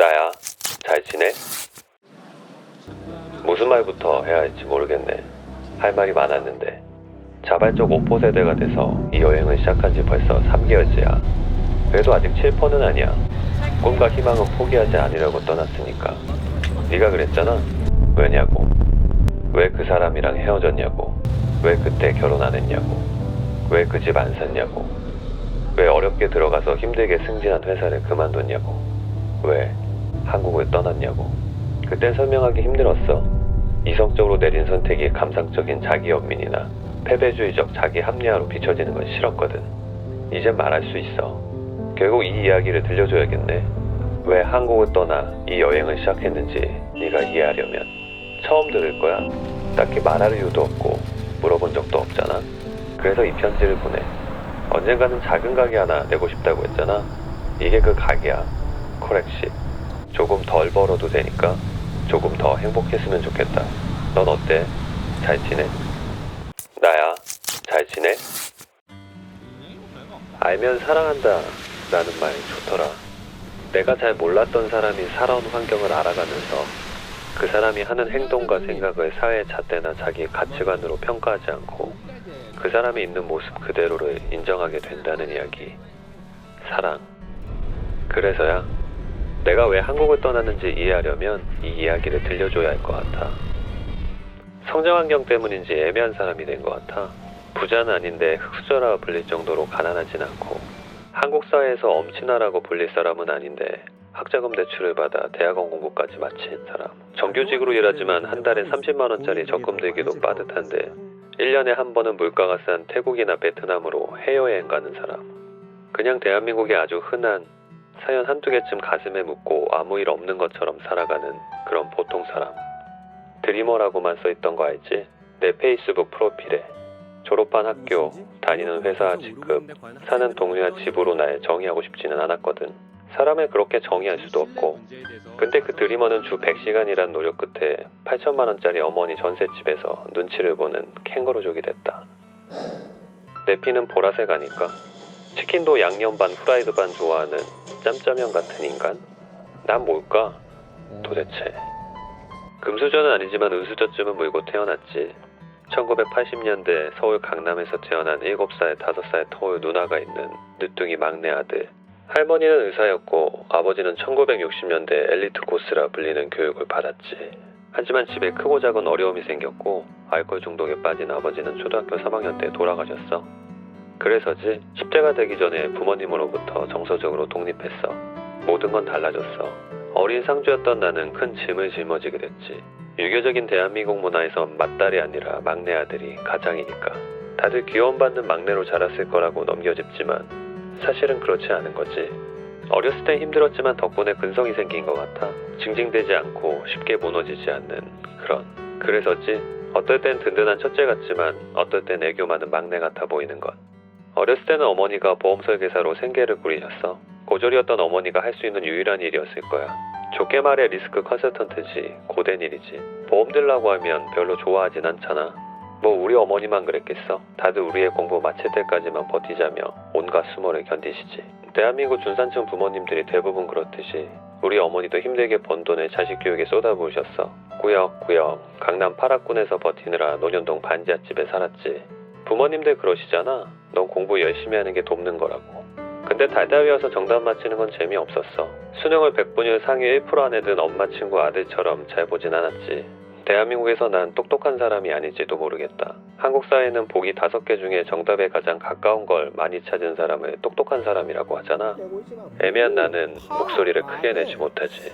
나야. 잘 지내? 무슨 말부터 해야 할지 모르겠네. 할 말이 많았는데 자발적 오포 세대가 돼서 이 여행을 시작한 지 벌써 3개월째야. 그래도 아직 7%는 아니야. 꿈과 희망은 포기하지 않으려고 떠났으니까. 네가 그랬잖아. 왜냐고. 왜 그 사람이랑 헤어졌냐고. 왜 그때 결혼 안 했냐고. 왜 그 집 안 샀냐고. 왜 어렵게 들어가서 힘들게 승진한 회사를 그만뒀냐고. 왜 한국을 떠났냐고. 그땐 설명하기 힘들었어. 이성적으로 내린 선택이 감상적인 자기연민이나 패배주의적 자기 합리화로 비춰지는 건 싫었거든. 이젠 말할 수 있어. 결국 이 이야기를 들려줘야겠네. 왜 한국을 떠나 이 여행을 시작했는지 네가 이해하려면 처음 들을 거야. 딱히 말할 이유도 없고 물어본 적도 없잖아. 그래서 이 편지를 보내. 언젠가는 작은 가게 하나 내고 싶다고 했잖아. 이게 그 가게야. 코렉시. 조금 덜 벌어도 되니까 조금 더 행복했으면 좋겠다. 넌 어때? 잘 지내? 나야. 잘 지내? 알면 사랑한다 라는 말 좋더라. 내가 잘 몰랐던 사람이 살아온 환경을 알아가면서 그 사람이 하는 행동과 생각을 사회의 잣대나 자기 가치관으로 평가하지 않고 그 사람이 있는 모습 그대로를 인정하게 된다는 이야기. 사랑. 그래서야 내가 왜 한국을 떠났는지 이해하려면 이 이야기를 들려줘야 할 것 같아. 성장 환경 때문인지 애매한 사람이 된 것 같아. 부자는 아닌데 흑수저라 불릴 정도로 가난하진 않고 한국 사회에서 엄친아라고 불릴 사람은 아닌데 학자금 대출을 받아 대학원 공부까지 마친 사람. 정규직으로 일하지만 한 달에 30만 원짜리 적금 들기도 빠듯한데 1년에 한 번은 물가가 싼 태국이나 베트남으로 해외여행 가는 사람. 그냥 대한민국의 아주 흔한 사연 한두 개쯤 가슴에 묻고 아무 일 없는 것처럼 살아가는 그런 보통 사람. 드리머라고만 써있던 거 알지? 내 페이스북 프로필에 졸업한 학교, 다니는 회사 직급, 사는 동네와 집으로 날 정의하고 싶지는 않았거든. 사람을 그렇게 정의할 수도 없고. 근데 그 드리머는 주 100시간이란 노력 끝에 8천만 원짜리 어머니 전셋집에서 눈치를 보는 캥거루족이 됐다. 내 피는 보라색 아닐까? 치킨도 양념 반 후라이드 반 좋아하는 짬짜면 같은 인간? 난 뭘까? 도대체. 금수저는 아니지만 은수저쯤은 물고 태어났지. 1980년대 서울 강남에서 태어난 7살, 5살 터울 누나가 있는 늦둥이 막내 아들. 할머니는 의사였고 아버지는 1960년대 엘리트 코스라 불리는 교육을 받았지. 하지만 집에 크고 작은 어려움이 생겼고 알코올 중독에 빠진 아버지는 초등학교 3학년 때 돌아가셨어. 그래서지 10대가 되기 전에 부모님으로부터 정서적으로 독립했어. 모든 건 달라졌어. 어린 상주였던 나는 큰 짐을 짊어지게 됐지. 유교적인 대한민국 문화에선 맏딸이 아니라 막내 아들이 가장이니까. 다들 귀여움받는 막내로 자랐을 거라고 넘겨짚지만 사실은 그렇지 않은 거지. 어렸을 땐 힘들었지만 덕분에 근성이 생긴 것 같아. 징징대지 않고 쉽게 무너지지 않는 그런. 그래서지 어떨 땐 든든한 첫째 같지만 어떨 땐 애교 많은 막내 같아 보이는 것. 어렸을 때는 어머니가 보험 설계사로 생계를 꾸리셨어. 고졸이었던 어머니가 할 수 있는 유일한 일이었을 거야. 좋게 말해 리스크 컨설턴트지. 고된 일이지. 보험 들라고 하면 별로 좋아하진 않잖아. 뭐 우리 어머니만 그랬겠어. 다들 우리의 공부 마칠 때까지만 버티자며 온갖 수모를 견디시지. 대한민국 중산층 부모님들이 대부분 그렇듯이 우리 어머니도 힘들게 번 돈을 자식 교육에 쏟아부으셨어. 꾸역꾸역 강남 파락군에서 버티느라 논현동 반지하집에 살았지. 부모님들 그러시잖아. 넌 공부 열심히 하는 게 돕는 거라고. 근데 달달 외워서 정답 맞히는 건 재미없었어. 수능을 100분율 상위 1% 안에 든 엄마 친구 아들처럼 잘 보진 않았지. 대한민국에서 난 똑똑한 사람이 아닐지도 모르겠다. 한국 사회는 보기 5개 중에 정답에 가장 가까운 걸 많이 찾은 사람을 똑똑한 사람이라고 하잖아. 애매한 나는 목소리를 크게 내지 못하지.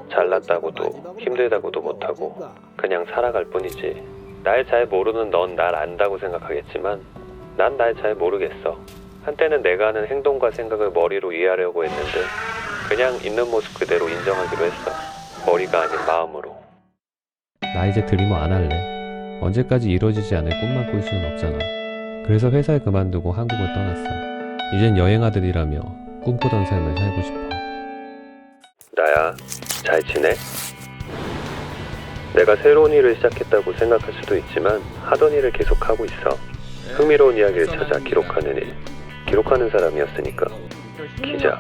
잘났다고도 힘들다고도 못하고 그냥 살아갈 뿐이지. 날 잘 모르는 넌 날 안다고 생각하겠지만 난 날 잘 모르겠어. 한때는 내가 하는 행동과 생각을 머리로 이해하려고 했는데 그냥 있는 모습 그대로 인정하기로 했어. 머리가 아닌 마음으로. 나 이제 드리머 안 할래. 언제까지 이루어지지 않을 꿈만 꿀 수는 없잖아. 그래서 회사를 그만두고 한국을 떠났어. 이젠 여행아들이라며 꿈꾸던 삶을 살고 싶어. 나야. 잘 지내? 내가 새로운 일을 시작했다고 생각할 수도 있지만 하던 일을 계속하고 있어. 흥미로운 이야기를 찾아 기록하는 일. 기록하는 사람이었으니까. 기자.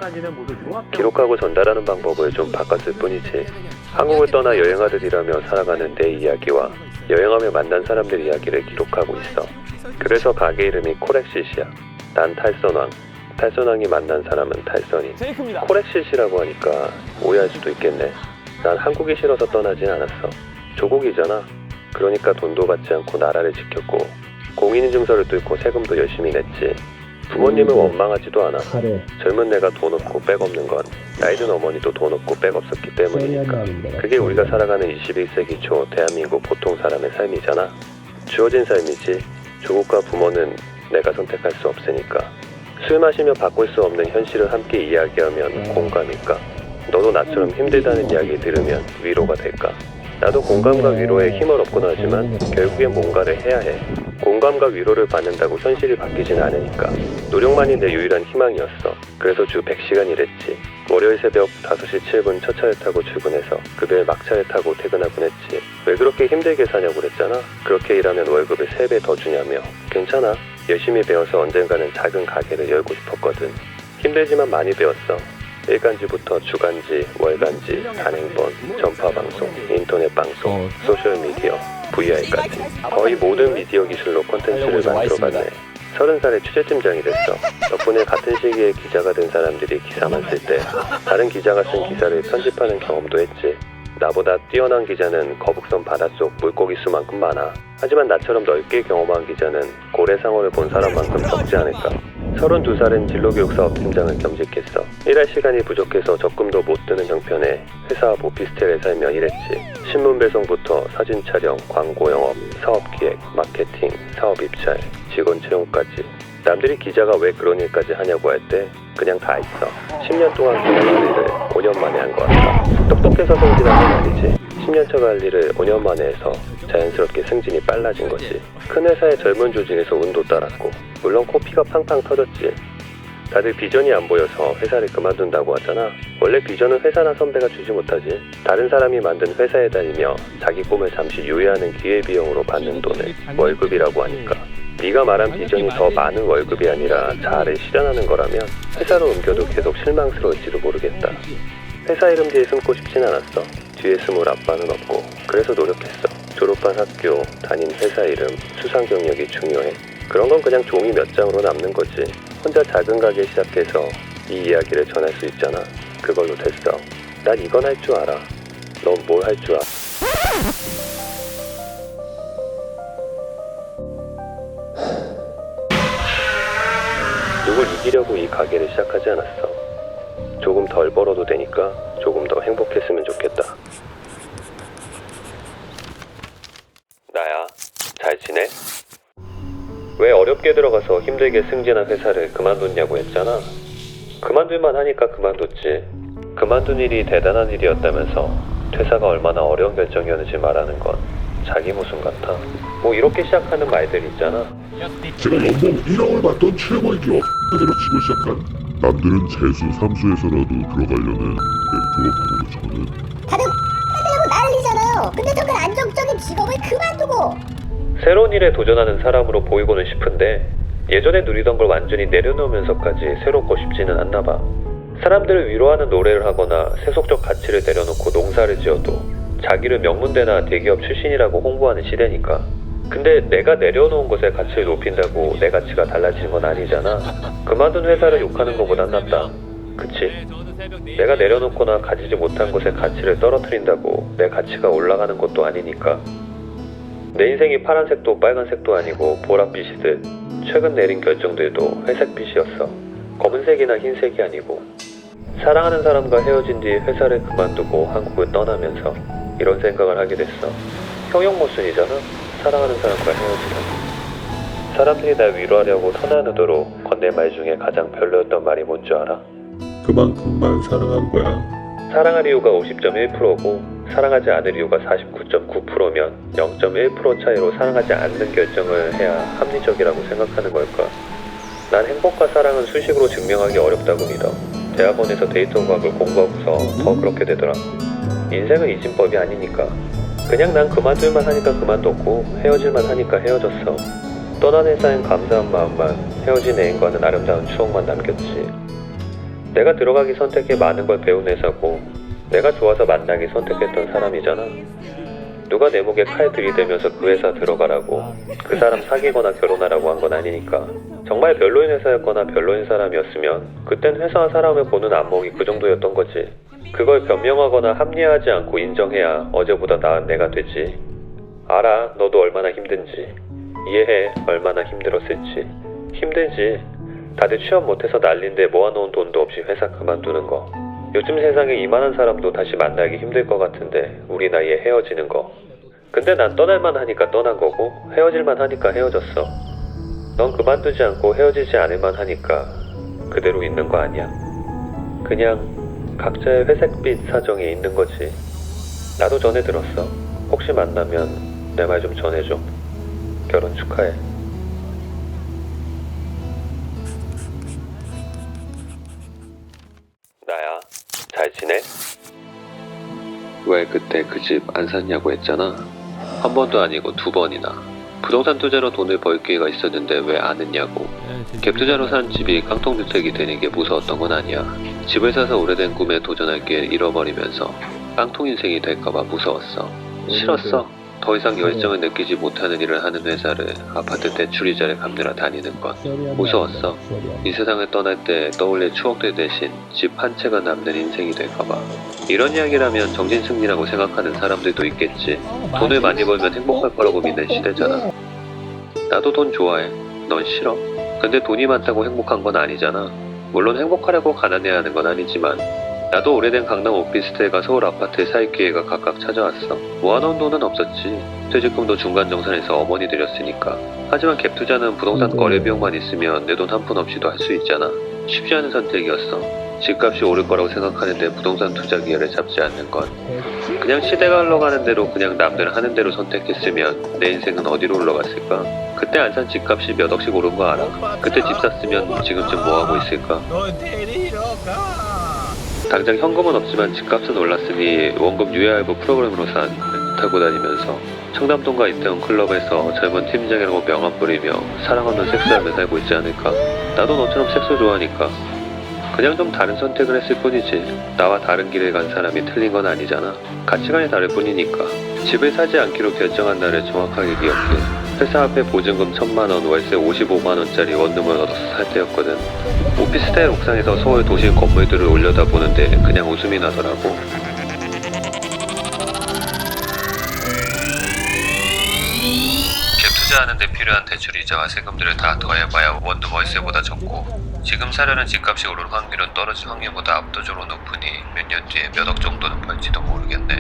기록하고 전달하는 방법을 좀 바꿨을 뿐이지. 한국을 떠나 여행하듯이라며 살아가는 내 이야기와 여행하며 만난 사람들 이야기를 기록하고 있어. 그래서 가게 이름이 코렉시시야. 난 탈선왕. 탈선왕이 만난 사람은 탈선인. 코렉시시라고 하니까 오해할 수도 있겠네. 난 한국이 싫어서 떠나진 않았어. 조국이잖아. 그러니까 돈도 받지 않고 나라를 지켰고 공인인증서를 뚫고 세금도 열심히 냈지. 부모님을 원망하지도 않아. 젊은 내가 돈 없고 백 없는 건 나이든 어머니도 돈 없고 백 없었기 때문이니까. 그게 우리가 살아가는 21세기 초 대한민국 보통 사람의 삶이잖아. 주어진 삶이지. 조국과 부모는 내가 선택할 수 없으니까. 술 마시며 바꿀 수 없는 현실을 함께 이야기하면 공감일까? 너도 나처럼 힘들다는 이야기 들으면 위로가 될까? 나도 공감과 위로에 힘을 얻곤 하지만 결국엔 뭔가를 해야 해. 공감과 위로를 받는다고 현실이 바뀌진 않으니까. 노력만이 내 유일한 희망이었어. 그래서 주 100시간 일했지. 월요일 새벽 5시 7분 첫 차를 타고 출근해서 금요일 막차를 타고 퇴근하곤 했지. 왜 그렇게 힘들게 사냐고 그랬잖아. 그렇게 일하면 월급을 3배 더 주냐며. 괜찮아. 열심히 배워서 언젠가는 작은 가게를 열고 싶었거든. 힘들지만 많이 배웠어. 일간지부터 주간지, 월간지, 단행본, 전파방송, 인터넷 방송, 소셜미디어, VR까지 거의 모든 미디어 기술로 콘텐츠를 만들어봤네. 30살에 취재팀장이 됐어. 덕분에 같은 시기에 기자가 된 사람들이 기사만 쓸 때 다른 기자가 쓴 기사를 편집하는 경험도 했지. 나보다 뛰어난 기자는 거북선 바닷속 물고기 수만큼 많아. 하지만 나처럼 넓게 경험한 기자는 고래상어를 본 사람만큼 적지 않을까. 32살엔 진로교육사업 팀장을 겸직했어. 일할 시간이 부족해서 적금도 못 드는 형편에 회사 앞 오피스텔에 살며 일했지. 신문 배송부터 사진 촬영, 광고 영업, 사업 기획, 마케팅, 사업 입찰, 직원 채용까지. 남들이 기자가 왜 그런 일까지 하냐고 할 때 그냥 다 했어. 10년 동안 그냥 할 일을 5년 만에 한 것 같아. 똑똑해서 승진한 건 아니지. 10년차 갈 일을 5년 만에 해서 자연스럽게 승진이 빨라진 거지. 큰 회사의 젊은 조직에서 운도 따랐고 물론 코피가 팡팡 터졌지. 다들 비전이 안 보여서 회사를 그만둔다고 하잖아. 원래 비전은 회사나 선배가 주지 못하지. 다른 사람이 만든 회사에 다니며 자기 꿈을 잠시 유예하는 기회비용으로 받는 돈을 월급이라고 하니까. 네가 말한 비전이 더 많은 월급이 아니라 자아를 실현하는 거라면 회사로 옮겨도 계속 실망스러울지도 모르겠다. 회사 이름 뒤에 숨고 싶진 않았어. 뒤에 숨을 아빠는 없고. 그래서 노력했어. 졸업한 학교, 다닌 회사 이름, 수상 경력이 중요해. 그런 건 그냥 종이 몇 장으로 남는 거지. 혼자 작은 가게 시작해서 이 이야기를 전할 수 있잖아. 그걸로 됐어. 난 이건 할 줄 알아. 넌 뭘 할 줄 알아? 누굴 이기려고 이 가게를 시작하지 않았어. 조금 덜 벌어도 되니까 조금 더 행복했으면 좋겠다. 나야. 잘 지내? 왜 어렵게 들어가서 힘들게 승진한 회사를 그만뒀냐고 했잖아. 그만둘만 하니까 그만뒀지. 그만둔 일이 대단한 일이었다면서 퇴사가 얼마나 어려운 결정이었는지 말하는 건 자기 모순 같아. 뭐 이렇게 시작하는 말들 있잖아. 제가 연봉 1억을 받던 최고의 기업 대로 치고 시작한 남들은 재수, 삼수에서라도 들어가려는 졸업하고 저는 다들 하려고 난리잖아요. 근데 저건 안정적인 직업을 그만두고 새로운 일에 도전하는 사람으로 보이고는 싶은데 예전에 누리던 걸 완전히 내려놓으면서까지 새롭고 싶지는 않나 봐. 사람들을 위로하는 노래를 하거나 세속적 가치를 내려놓고 농사를 지어도 자기를 명문대나 대기업 출신이라고 홍보하는 시대니까. 근데 내가 내려놓은 것의 가치를 높인다고 내 가치가 달라지는 건 아니잖아. 그만둔 회사를 욕하는 것보단 낫다. 그치? 내가 내려놓거나 가지지 못한 것의 가치를 떨어뜨린다고 내 가치가 올라가는 것도 아니니까. 내 인생이 파란색도 빨간색도 아니고 보랏빛이듯 최근 내린 결정들도 회색빛이었어. 검은색이나 흰색이 아니고. 사랑하는 사람과 헤어진 뒤 회사를 그만두고 한국을 떠나면서 이런 생각을 하게 됐어. 형용 모순이잖아. 사랑하는 사람과 헤어지는. 사람들이 날 위로하려고 선한 의도로 건넨 말 중에 가장 별로였던 말이 뭔 줄 알아? 그만큼만 사랑한 거야. 사랑할 이유가 50.1%고 사랑하지 않을 이유가 49.9%면 0.1% 차이로 사랑하지 않는 결정을 해야 합리적이라고 생각하는 걸까? 난 행복과 사랑은 수식으로 증명하기 어렵다고 믿어. 대학원에서 데이터 과학을 공부하고서 더 그렇게 되더라. 인생은 이진법이 아니니까. 그냥 난 그만둘만 하니까 그만뒀고 헤어질만 하니까 헤어졌어. 떠난 회사엔 감사한 마음만, 헤어진 애인과는 아름다운 추억만 남겼지. 내가 들어가기 선택해 많은 걸 배운 회사고 내가 좋아서 만나기 선택했던 사람이잖아. 누가 내 목에 칼 들이대면서 그 회사 들어가라고 그 사람 사귀거나 결혼하라고 한 건 아니니까. 정말 별로인 회사였거나 별로인 사람이었으면 그땐 회사와 사람을 보는 안목이 그 정도였던 거지. 그걸 변명하거나 합리화하지 않고 인정해야 어제보다 나은 내가 되지. 알아, 너도 얼마나 힘든지. 이해해, 얼마나 힘들었을지. 힘들지. 다들 취업 못해서 난린데 모아놓은 돈도 없이 회사 그만두는 거. 요즘 세상에 이만한 사람도 다시 만나기 힘들 것 같은데 우리 나이에 헤어지는 거. 근데 난 떠날만 하니까 떠난 거고 헤어질만 하니까 헤어졌어. 넌 그만두지 않고 헤어지지 않을만 하니까 그대로 있는 거 아니야. 그냥 각자의 회색빛 사정이 있는 거지. 나도 전에 들었어. 혹시 만나면 내 말 좀 전해줘. 결혼 축하해. 나야, 잘 지내? 왜 그때 그 집 안 샀냐고 했잖아. 한 번도 아니고 2번이나. 부동산 투자로 돈을 벌 기회가 있었는데 왜 안 했냐고. 갭 투자로 산 집이 깡통주택이 되는 게 무서웠던 건 아니야. 집을 사서 오래된 꿈에 도전할 기회를 잃어버리면서 깡통 인생이 될까봐 무서웠어. 싫었어. 더 이상 열정을 느끼지 못하는 일을 하는 회사를 아파트 대출이자를 갚느라 다니는 건 무서웠어. 이 세상을 떠날 때 떠올릴 추억들 대신 집 한 채가 남는 인생이 될까봐. 이런 이야기라면 정신승리라고 생각하는 사람들도 있겠지. 돈을 많이 벌면 행복할 거라고 믿는 시대잖아. 나도 돈 좋아해. 넌 싫어. 근데 돈이 많다고 행복한 건 아니잖아. 물론 행복하려고 가난해야 하는 건 아니지만 나도 오래된 강남 오피스텔과 서울 아파트에 살 기회가 각각 찾아왔어. 모아놓은 돈은 없었지. 퇴직금도 중간정산해서 어머니 드렸으니까. 하지만 갭 투자는 부동산 거래 비용만 있으면 내 돈 한 푼 없이도 할 수 있잖아. 쉽지 않은 선택이었어. 집값이 오를 거라고 생각하는데 부동산 투자 기회를 잡지 않는 건 그냥 시대가 흘러가는 대로 그냥 남들 하는 대로 선택했으면 내 인생은 어디로 흘러갔을까? 그때 안 산 집값이 몇 억씩 오른 거 알아? 그때 집 샀으면 지금쯤 뭐하고 있을까? 당장 현금은 없지만 집값은 올랐으니 원금 유예할부 프로그램으로 산 타고 다니면서 청담동과 이태원 클럽에서 젊은 팀장이라고 명함 뿌리며 사랑 없는 섹스하며 살고 있지 않을까? 나도 너처럼 섹스 좋아하니까. 그냥 좀 다른 선택을 했을 뿐이지. 나와 다른 길을 간 사람이 틀린 건 아니잖아. 가치관이 다를 뿐이니까. 집을 사지 않기로 결정한 날을 정확하게 기억해. 회사 앞에 보증금 1,000만원, 월세 55만원짜리 원룸을 얻어서 살 때였거든. 오피스텔 옥상에서 서울 도시 건물들을 올려다보는데 그냥 웃음이 나더라고. 갭 투자하는데 필요한 대출 이자와 세금들을 다 더해봐야 원룸 월세보다 적고 지금 사려는 집값이 오를 확률은 떨어질 확률보다 압도적으로 높으니 몇 년 뒤에 몇 억 정도는 벌지도 모르겠네.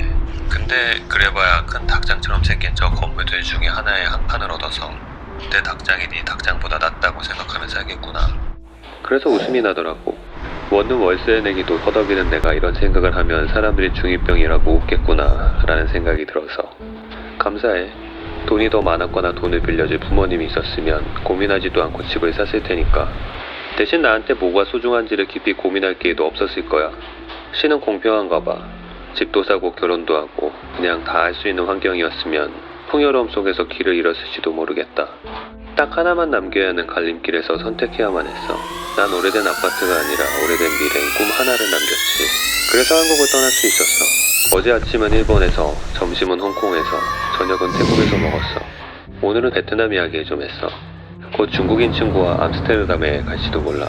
근데 그래봐야 큰 닭장처럼 생긴 저 건물들 중에 하나에 한 칸을 얻어서 내 닭장이 네 닭장보다 낫다고 생각하면 살겠구나. 그래서 웃음이 나더라고. 원룸 월세 내기도 허덕이는 내가 이런 생각을 하면 사람들이 중2병이라고 웃겠구나 라는 생각이 들어서 감사해. 돈이 더 많았거나 돈을 빌려줄 부모님이 있었으면 고민하지도 않고 집을 샀을 테니까. 대신 나한테 뭐가 소중한지를 깊이 고민할 기회도 없었을 거야. 시는 공평한가 봐. 집도 사고 결혼도 하고 그냥 다 할 수 있는 환경이었으면 풍요로움 속에서 길을 잃었을지도 모르겠다. 딱 하나만 남겨야 하는 갈림길에서 선택해야만 했어. 난 오래된 아파트가 아니라 오래된 미래인 꿈 하나를 남겼지. 그래서 한국을 떠날 수 있었어. 어제 아침은 일본에서, 점심은 홍콩에서, 저녁은 태국에서 먹었어. 오늘은 베트남 이야기 좀 했어. 곧 중국인 친구와 암스테르담에 갈지도 몰라.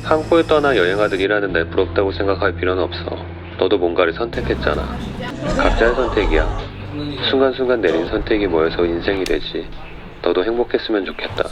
한국을 떠나 여행하듯 일하는 날 부럽다고 생각할 필요는 없어. 너도 뭔가를 선택했잖아. 각자의 선택이야. 순간순간 내린 선택이 모여서 인생이 되지. 너도 행복했으면 좋겠다.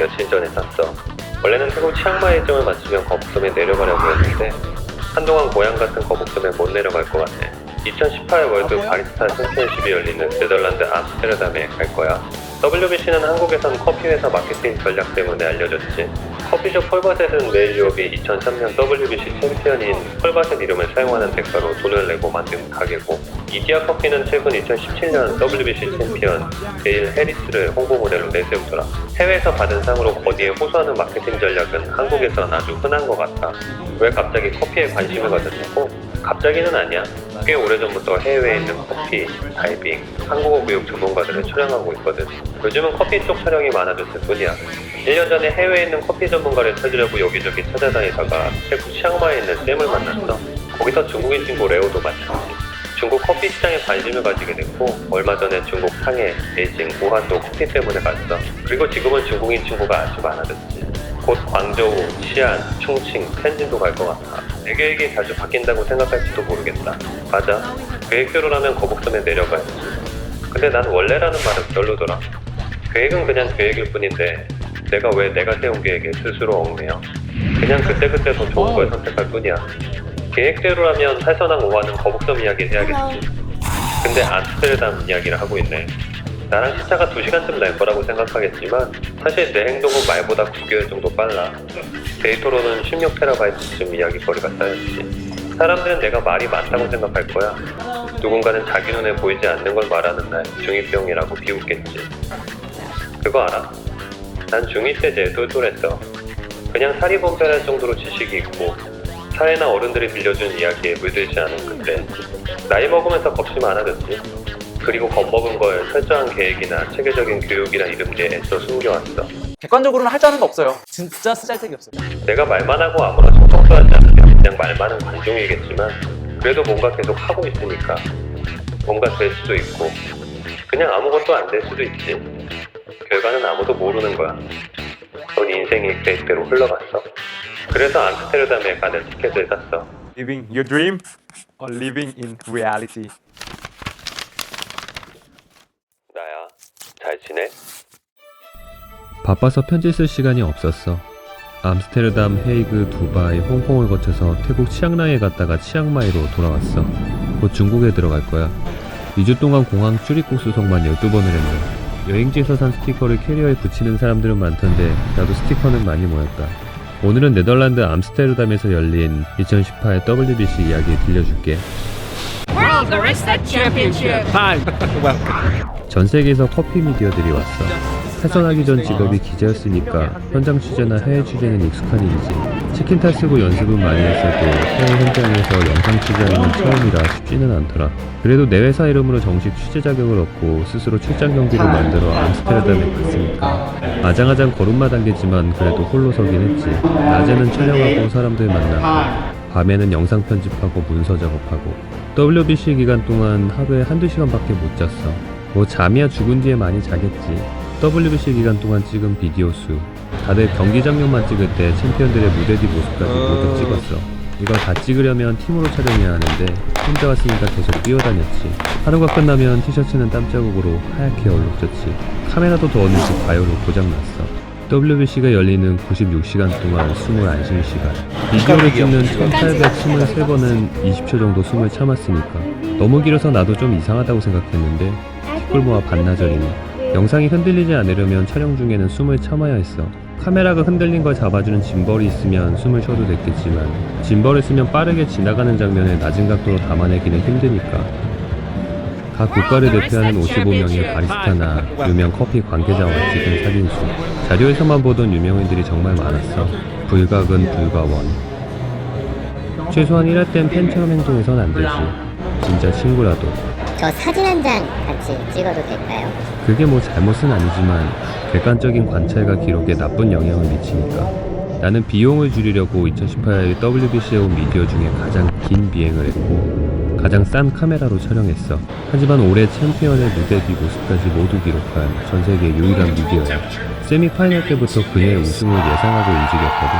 며칠 전에 샀어. 원래는 태국 치앙마이 일정을 마치면 거북섬에 내려가려고 했는데 한동안 고향 같은 거북섬에 못 내려갈 것 같네. 2018 월드 바리스타 챔피언십이 열리는 네덜란드 암스테르담에 갈 거야. WBC는 한국에선 커피 회사 마케팅 전략 때문에 알려졌지. 커피숍 폴바셋은 메일 유업이 2003년 WBC 챔피언인 폴바셋 이름을 사용하는 대가로 돈을 내고 만든 가게고, 이디야 커피는 최근 2017년 WBC 챔피언 데일 해리스를 홍보 모델로 내세우더라. 해외에서 받은 상으로 거기에 호소하는 마케팅 전략은 한국에선 아주 흔한 것 같아. 왜 갑자기 커피에 관심을 가졌냐고? 갑자기는 아니야. 꽤 오래전부터 해외에 있는 커피, 다이빙, 한국어 교육 전문가들을 촬영하고 있거든. 요즘은 커피 쪽 촬영이 많아졌을 뿐이야. 1년 전에 해외에 있는 커피 전문가를 찾으려고 여기저기 찾아다니다가 태국 치앙마이에 있는 쌤을 만났어. 거기서 중국인 친구 레오도 마찬가지. 중국 커피 시장에 관심을 가지게 됐고, 얼마 전에 중국 상해, 베이징, 우한도 커피 때문에 갔어. 그리고 지금은 중국인 친구가 아주 많아졌지. 곧 광저우, 시안, 충칭, 텐진도 갈 것 같아. 내 계획이 자주 바뀐다고 생각할지도 모르겠다. 맞아. 계획대로라면 거북섬에 내려가야지. 근데 난 원래라는 말은 별로더라. 계획은 그냥 계획일 뿐인데 내가 왜 내가 세운 계획에 스스로 얽매여? 그냥 그때그때 더 좋은 걸 선택할 뿐이야. 계획대로라면 해서랑 오하는 거북섬 이야기를 해야겠지. 근데 암스테르담 이야기를 하고 있네. 나랑 시차가 2시간쯤 날 거라고 생각하겠지만 사실 내 행동은 말보다 9개월 정도 빨라. 데이터로는 16TB쯤 이야기거리가 쌓였지. 사람들은 내가 말이 많다고 생각할 거야. 누군가는 자기 눈에 보이지 않는 걸 말하는 날 중2병이라고 비웃겠지. 그거 알아? 난 중2 때 제일 똘똘했어. 그냥 사리분별할 정도로 지식이 있고 사회나 어른들이 빌려준 이야기에 물들지 않은 그때. 나이 먹으면서 겁이 많아졌지. 그리고 겁먹은 걸 철저한 계획이나 체계적인 교육이나 이런 게 애써 숨겨왔어. 객관적으로는 할 줄 아는 거 없어요. 진짜 쓰잘데기 없어요. 내가 말만 하고 아무나 청청도 하지 않으면 그냥 말만 하는 관종이겠지만 그래도 뭔가 계속 하고 있으니까 뭔가 될 수도 있고 그냥 아무것도 안 될 수도 있지. 결과는 아무도 모르는 거야. 넌 인생이 계획대로 흘러갔어. 그래서 암스테르담에 가는 티켓을 샀어. Living your dream or living in reality? 나야. 잘 지내? 바빠서 편지 쓸 시간이 없었어. 암스테르담, 헤이그, 두바이, 홍콩을 거쳐서 태국 치앙라이에 갔다가 치앙마이로 돌아왔어. 곧 중국에 들어갈 거야. 2주 동안 공항 출입국 수속만 12번을 했네. 여행지에서 산 스티커를 캐리어에 붙이는 사람들은 많던데 나도 스티커는 많이 모였다. 오늘은 네덜란드 암스테르담에서 열린 2018 WBC 이야기 들려줄게. World Barista Championship. 전 세계에서 커피 미디어들이 왔어. 해선하기 전 직업이 기자였으니까 현장 취재나 해외 취재는 익숙한 일이지. 치킨타 쓰고 연습은 많이 했어도 해외 현장에서 영상 취재하는 처음이라 쉽지는 않더라. 그래도 내 회사 이름으로 정식 취재 자격을 얻고 스스로 출장 경비를 만들어 암스테르담에 갔으니까 아장아장 걸음마 단계지만 그래도 홀로 서긴 했지. 낮에는 촬영하고 사람들 만나고 밤에는 영상 편집하고 문서 작업하고 WBC 기간 동안 하루에 1~2시간밖에 못 잤어. 뭐 잠이야 죽은 뒤에 많이 자겠지. WBC 기간 동안 찍은 비디오 수 다들 경기 장면만 찍을 때 챔피언들의 무대 뒤 모습까지 모두 찍었어. 이걸 다 찍으려면 팀으로 촬영해야 하는데 혼자 왔으니까 계속 뛰어다녔지. 하루가 끝나면 티셔츠는 땀자국으로 하얗게 얼룩졌지. 카메라도 더웠는지 바이오로 고장났어. WBC가 열리는 96시간 동안 숨을 안 쉴 시간. 비디오를 찍는 1823번은 20초 정도 숨을 참았으니까 너무 길어서 나도 좀 이상하다고 생각했는데 뒷골모아 반나절이네. 영상이 흔들리지 않으려면 촬영 중에는 숨을 참아야 했어. 카메라가 흔들린 걸 잡아주는 짐벌이 있으면 숨을 쉬어도 됐겠지만 짐벌을 쓰면 빠르게 지나가는 장면을 낮은 각도로 담아내기는 힘드니까. 각 국가를 대표하는 55명의 바리스타나 유명 커피 관계자와 찍은 사진수. 자료에서만 보던 유명인들이 정말 많았어. 불각은 불가원. 최소한 일할 땐 팬처럼 행동해선 안 되지. 진짜 친구라도. 저 사진 한 장 같이 찍어도 될까요? 그게 뭐 잘못은 아니지만 객관적인 관찰과 기록에 나쁜 영향을 미치니까. 나는 비용을 줄이려고 2018 WBC에 온 미디어 중에 가장 긴 비행을 했고 가장 싼 카메라로 촬영했어. 하지만 올해 챔피언의 무대 뒤 모습까지 모두 기록한 전세계 유일한 미디어야. 세미파이널 때부터 그녀의 우승을 예상하고 움직였거든.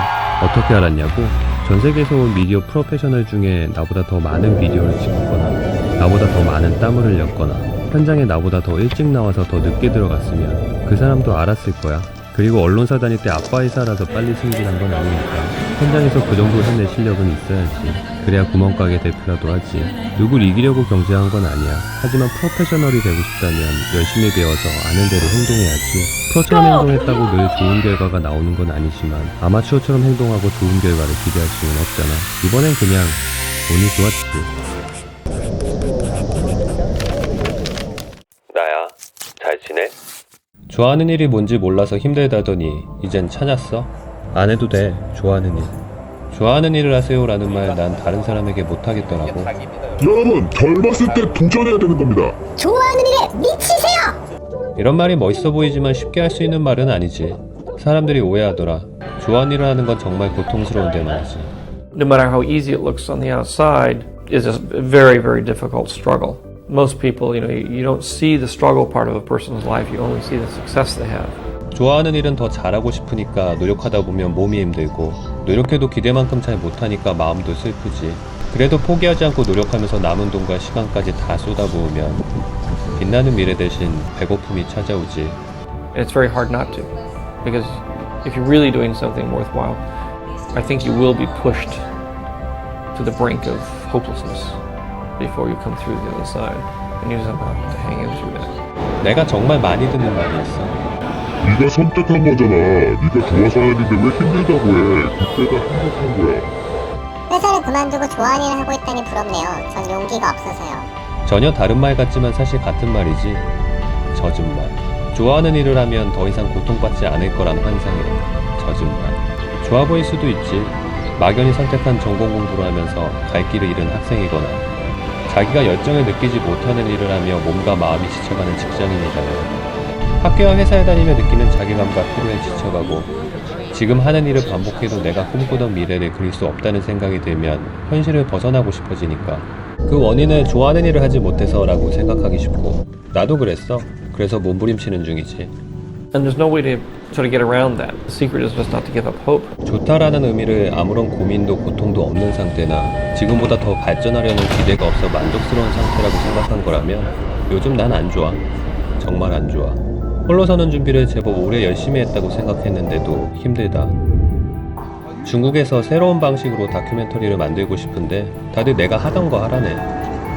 어떻게 알았냐고? 전세계에서 온 미디어 프로페셔널 중에 나보다 더 많은 비디오를 찍었거나 나보다 더 많은 땀을 흘렸거나 현장에 나보다 더 일찍 나와서 더 늦게 들어갔으면 그 사람도 알았을 거야. 그리고 언론사 다닐 때 아빠 회사라서 빨리 승진한 건 아니니까 현장에서 그 정도 해낼 실력은 있어야지. 그래야 구멍가게 대표라도 하지. 누굴 이기려고 경쟁한 건 아니야. 하지만 프로페셔널이 되고 싶다면 열심히 배워서 아는 대로 행동해야지. 프로처럼 행동했다고 늘 좋은 결과가 나오는 건 아니지만 아마추어처럼 행동하고 좋은 결과를 기대할 수는 없잖아. 이번엔 그냥 운이 좋았지. 나야, 잘 지내? 좋아하는 일이 뭔지 몰라서 힘들다더니 이젠 찾았어? 안 해도 돼. 좋아하는 일. 좋아하는 일을 하세요 라는 말 난 다른 사람에게 못하겠더라고. 여러분, 젊었을 때 도전해야 되는 겁니다. 좋아하는 일에 미치세요. 이런 말이 멋있어 보이지만 쉽게 할 수 있는 말은 아니지. 사람들이 오해하더라. 좋아하는 일을 하는 건 정말 고통스러운데 말이지. No matter how easy it looks on the outside, is a very, very difficult struggle. Most people, you don't see the struggle part of a person's life. You only see the success they have. 좋아하는 일은 더 잘하고 싶으니까 노력하다 보면 몸이 힘들고 노력해도 기대만큼 잘 못하니까 마음도 슬프지. 그래도 포기하지 않고 노력하면서 남은 돈과 시간까지 다 쏟아부으면 빛나는 미래 대신 배고픔이 찾아오지. It's very hard not to, because if you're really doing something worthwhile, I think you will be pushed to the brink of hopelessness before you come through the other side, and you just have to hang in through that. 내가 정말 많이 듣는 말이 있어. 네가 선택한 거잖아. 네가 좋아서 하는데 왜 힘들다고 해. 그때가 행복한 거야. 회사를 그만두고 좋아하는 일을 하고 있다니 부럽네요. 전 용기가 없어서요. 전혀 다른 말 같지만 사실 같은 말이지. 젖은 말. 좋아하는 일을 하면 더 이상 고통받지 않을 거란 환상이래. 젖은 말. 좋아 보일 수도 있지. 막연히 선택한 전공 공부를 하면서 갈 길을 잃은 학생이거나 자기가 열정을 느끼지 못하는 일을 하며 몸과 마음이 지쳐가는 직장인이잖아요. 학교와 회사에 다니며 느끼는 자괴감과 피로에 지쳐가고 지금 하는 일을 반복해도 내가 꿈꾸던 미래를 그릴 수 없다는 생각이 들면 현실을 벗어나고 싶어지니까 그 원인을 좋아하는 일을 하지 못해서라고 생각하기 쉽고 나도 그랬어. 그래서 몸부림치는 중이지. And there's no way to sort of get around that. The secret is just not to give up hope. 좋다라는 의미를 아무런 고민도 고통도 없는 상태나 지금보다 더 발전하려는 기대가 없어 만족스러운 상태라고 생각한 거라면 요즘 난 안 좋아. 정말 안 좋아. 홀로 서는 준비를 제법 오래 열심히 했다고 생각했는데도 힘들다. 중국에서 새로운 방식으로 다큐멘터리를 만들고 싶은데 다들 내가 하던 거 하라네.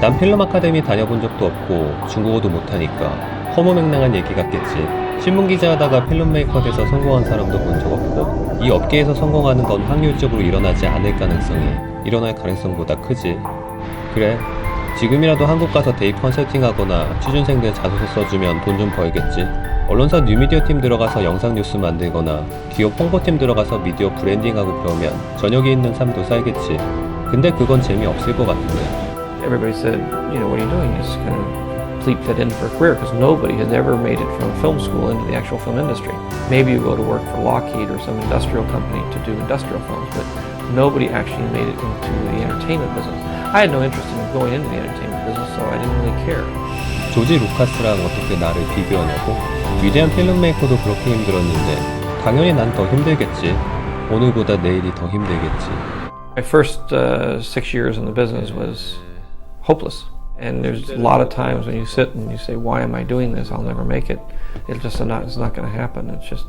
난 필름 아카데미 다녀본 적도 없고 중국어도 못하니까 허무맹랑한 얘기 같겠지. 신문기자 하다가 필름메이커 돼서 성공한 사람도 본 적 없고 이 업계에서 성공하는 건 확률적으로 일어나지 않을 가능성이 일어날 가능성보다 크지. 그래, 지금이라도 한국 가서 대입 컨설팅하거나 취준생들 자소서 써주면 돈 좀 벌겠지. 언론사 뉴미디어 팀 들어가서 영상 뉴스 만들거나 기업 홍보팀 들어가서 미디어 브랜딩하고 그러면 저녁에 있는 삶도 살겠지. 근데 그건 재미없을 것 같은데. Everybody said, what are you doing? You just kind of leap that in for a career, because nobody has ever made it from film school into the actual film industry. Maybe you go to work for Lockheed or some industrial company to do industrial films, but nobody actually made it into the entertainment business. I had no interest in going into the entertainment business, so I didn't really care. 조지 루카스랑 어떻게 나를 비교하냐고? 위대한 필름메이커도 그렇게 힘들었는데 당연히 난 더 힘들겠지. 오늘보다 내일이 더 힘들겠지. My first 6 years in the business was hopeless. And there's a lot of times when you sit and you say, why am I doing this? I'll never make it. It's not going to happen. It's just,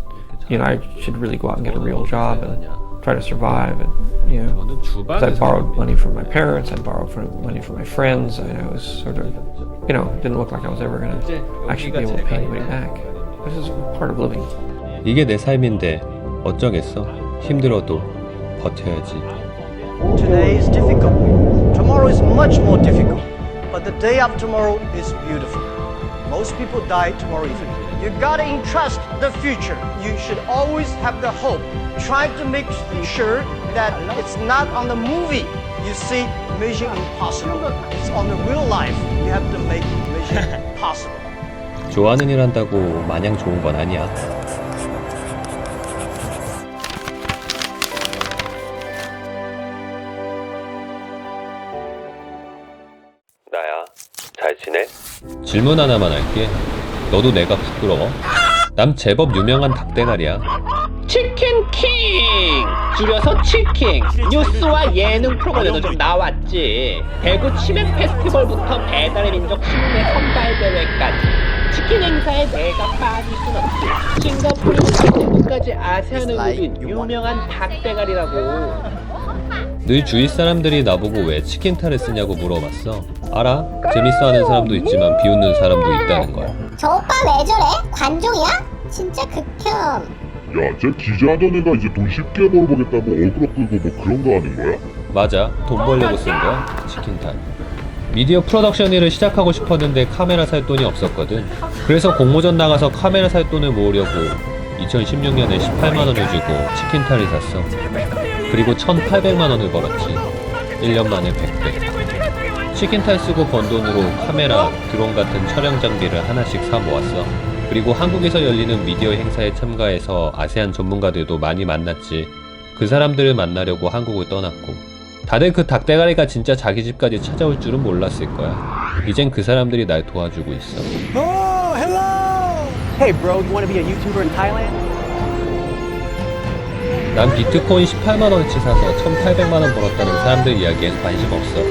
I should really go out and get a real job and try to survive. And, because I borrowed money from my parents, I borrowed money from my friends, and I was sort of, it didn't look like I was ever going to actually be able to pay anybody back. This is part of living. 이게 내 삶인데 어쩌겠어. 힘들어도 버텨야지. Today is difficult. Tomorrow is much more difficult. But the day after tomorrow is beautiful. Most people die tomorrow evening. You gotta entrust the future. You should always have the hope. Try to make sure that it's not on the movie you see Mission Impossible. It's on the real life. You have to make Mission Possible. 좋아하는 일 한다고 마냥 좋은 건 아니야. 나야, 잘 지내? 질문 하나만 할게. 너도 내가 부끄러워? 난 제법 유명한 닭대가리야. 치킨킹! 줄여서 치킹! 뉴스와 예능 프로그램에도 좀 나왔지. 대구 치맥 페스티벌부터 배달의 민족 신문회 선발대회까지 치킨 행사에 내가 빠질 순 없지. 싱가포르부터 태국까지 아세안을 누빈 유명한 닭대가리라고. 늘 주위 사람들이 나보고 왜 치킨타를 쓰냐고 물어봤어. 알아? 재밌어하는 사람도 있지만 비웃는 사람도 있다는 거야. 저 오빠 왜 저래? 관종이야? 진짜 극혐. 야, 쟤 기자하던 애가 이제 돈 쉽게 벌어보겠다고 어그로 끌고 뭐 그런 거 하는 거야? 맞아, 돈 벌려고 쓴 거야, 치킨타. 미디어 프로덕션 일을 시작하고 싶었는데 카메라 살 돈이 없었거든. 그래서 공모전 나가서 카메라 살 돈을 모으려고 2016년에 18만원을 주고 치킨타를 샀어. 그리고 1,800만원을 벌었지. 1년 만에 100배. 치킨탈 쓰고 번 돈으로 카메라, 드론 같은 촬영 장비를 하나씩 사 모았어. 그리고 한국에서 열리는 미디어 행사에 참가해서 아세안 전문가들도 많이 만났지. 그 사람들을 만나려고 한국을 떠났고. 다들 그 닭대가리가 진짜 자기 집까지 찾아올 줄은 몰랐을 거야. 이젠 그 사람들이 날 도와주고 있어. Hey bro, you wanna be a YouTuber in Thailand? 난 비트코인 18만원어치 사서 1,800만원 벌었다는 사람들 이야기엔 관심 없어.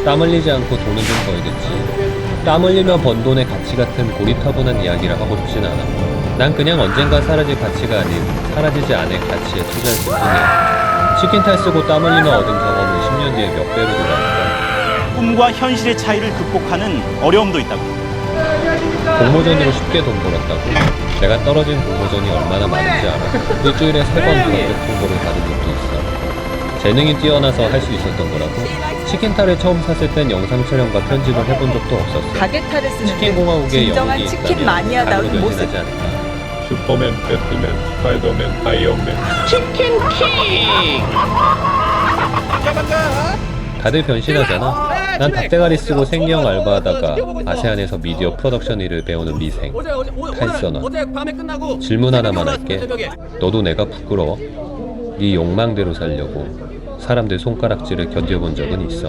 땀 흘리지 않고 돈은 좀 벌겠지. 땀 흘리며 번 돈의 가치 같은 고리타분한 이야기를 하고 싶진 않아. 난 그냥 언젠가 사라질 가치가 아닌 사라지지 않을 가치에 투자했을 뿐이야. 치킨탈 쓰고 땀 흘리며 얻은 경험은 10년 뒤에 몇 배로 돌아올까. 꿈과 현실의 차이를 극복하는 어려움도 있다고. 공모전으로 쉽게 돈 벌었다고? 내가 떨어진 공모전이 얼마나 많은지 알아. 일주일에 3번 전격 통보를 받은 적도 있어. 재능이 뛰어나서 할 수 있었던 거라고. 치킨탈을 처음 샀을 땐 영상 촬영과 편집을 해본 적도 없었어. 가게탈을 쓰는 치킨공화국의 진정한 영웅이 치킨 있다면 마니아다운 가로 모습. 변신하지 않을까. 슈퍼맨, 배트맨, 스파이더맨, 아이언맨. 치킨 킹! 다들 변신하잖아. 난 닭대가리 쓰고 생리형 알바하다가 아세안에서 미디어 프로덕션 일을 배우는 미생 탈선원. 질문 하나만 할게. 너도 내가 부끄러워? 네 욕망대로 살려고 사람들 손가락질을 견뎌본 적은 있어?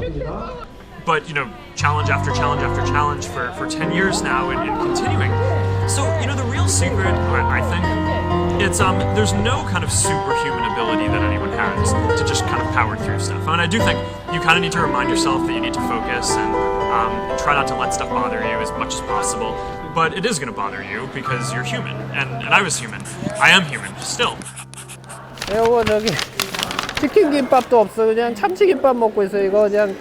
But you know, challenge after challenge after challenge for 10 years now and continuing. So you know, the real secret, I think, it's there's no kind of superhuman ability that anyone has to just kind of power through stuff. I mean, I do think you kind of need to remind yourself that you need to focus and try not to let stuff bother you as much as possible. But it is going to bother you because you're human, and I was human. I am human still. 이거 저기 치킨 김밥도 없어. 그냥 참치김밥 먹고 있어. 이거 그냥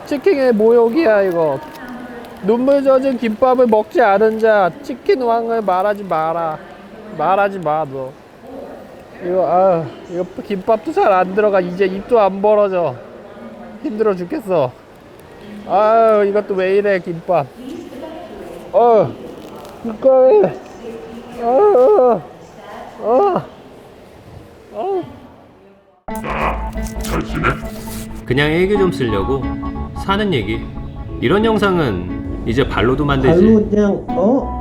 치킨의 모욕이야 이거. 눈물 젖은 김밥을 먹지 않은 자 치킨 왕을 말하지 마라. 말하지 마 너. 이거 이거 김밥도 잘 안 들어가. 이제 입도 안 벌어져. 힘들어 죽겠어. 이것도 왜 이래 김밥. 김밥이. 잘 지내? 그냥 일기 좀 쓰려고 사는 얘기. 이런 영상은 이제 발로도 만들지.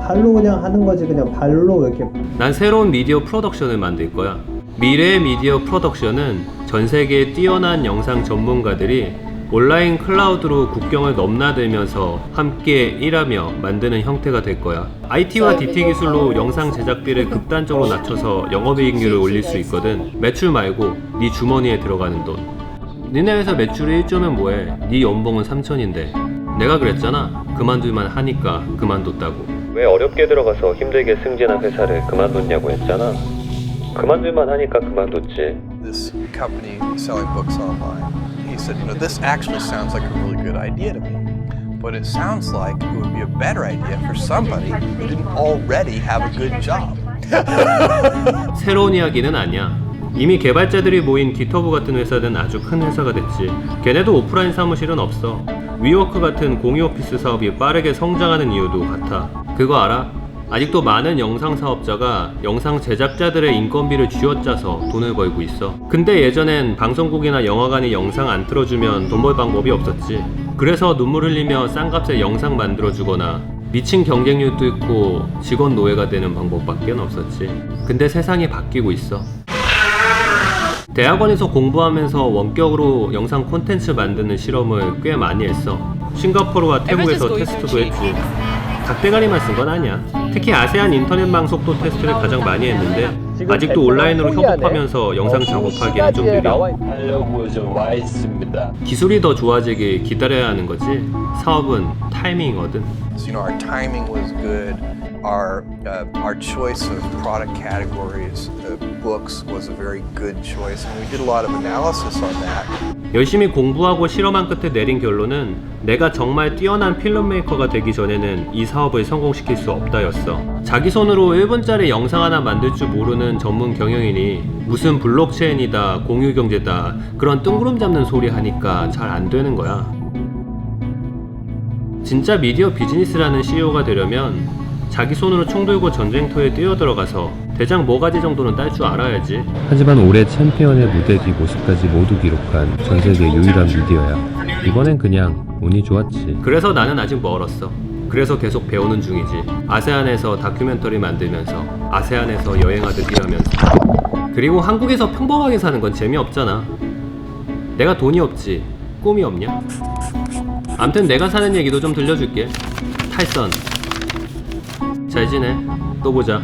발로 그냥 하는 거지. 그냥 발로 이렇게. 난 새로운 미디어 프로덕션을 만들 거야. 미래의 미디어 프로덕션은 전 세계의 뛰어난 영상 전문가들이 온라인 클라우드로 국경을 넘나들면서 함께 일하며 만드는 형태가 될 거야. IT와 DT 기술로 영상 제작비를 극단적으로 낮춰서 영업이익률을 올릴 수 있거든. 매출 말고 네 주머니에 들어가는 돈. 니네 회사 매출이 1조면 뭐해. 네 연봉은 3천인데. 내가 그랬잖아. 그만둘만 하니까 그만뒀다고. 왜 어렵게 들어가서 힘들게 승진한 회사를 그만뒀냐고 했잖아. 그만둘만 하니까 그만뒀지. This company selling books online. He said, you know, this actually sounds like a really good idea to me. But it sounds like it would be a better idea for somebody who didn't already have a good job. 새로운 이야기는 아니야. 이미 개발자들이 모인 기터브 같은 회사는 아주 큰 회사가 됐지. 걔네도 오프라인 사무실은 없어. 위워크 같은 공유 오피스 사업이 빠르게 성장하는 이유도 같아. 그거 알아? 아직도 많은 영상 사업자가 영상 제작자들의 인건비를 쥐어짜서 돈을 벌고 있어. 근데 예전엔 방송국이나 영화관이 영상 안 틀어주면 돈 벌 방법이 없었지. 그래서 눈물 흘리며 싼 값에 영상 만들어주거나 미친 경쟁률도 있고 직원 노예가 되는 방법밖에 없었지. 근데 세상이 바뀌고 있어. 대학원에서 공부하면서 원격으로 영상 콘텐츠 만드는 실험을 꽤 많이 했어. 싱가포르와 태국에서 테스트도 했지. 닭대가리만 쓴 건 아니야. 특히 아세안 인터넷 방송도 테스트를 가장 많이 했는데 아직도 온라인으로 협업하면서 영상 작업하기에는 좀 느려. 기술이 더 좋아지길 기다려야 하는 거지. 사업은 타이밍이거든. So, our timing was good. Our choice of product categories, books, was a very good choice, and we did a lot of analysis on that. 열심히 공부하고 실험한 끝에 내린 결론은 내가 정말 뛰어난 필름 메이커가 되기 전에는 이 사업을 성공시킬 수 없다였어. 자기 손으로 1분짜리 영상 하나 만들 줄 모르는 전문 경영인이 무슨 블록체인이다, 공유경제다 그런 뜬구름 잡는 소리 하니까 잘 안 되는 거야. 진짜 미디어 비즈니스라는 CEO가 되려면 자기 손으로 총 들고 전쟁터에 뛰어들어가서 대장 뭐가지 정도는 딸 줄 알아야지. 하지만 올해 챔피언의 무대 뒤 모습까지 모두 기록한 전세계 유일한 미디어야. 이번엔 그냥 운이 좋았지. 그래서 나는 아직 멀었어. 그래서 계속 배우는 중이지. 아세안에서 다큐멘터리 만들면서, 아세안에서 여행하듯 일하면서. 그리고 한국에서 평범하게 사는 건 재미없잖아. 내가 돈이 없지 꿈이 없냐? 암튼 내가 사는 얘기도 좀 들려줄게. 탈선 잘 지내. 또 보자.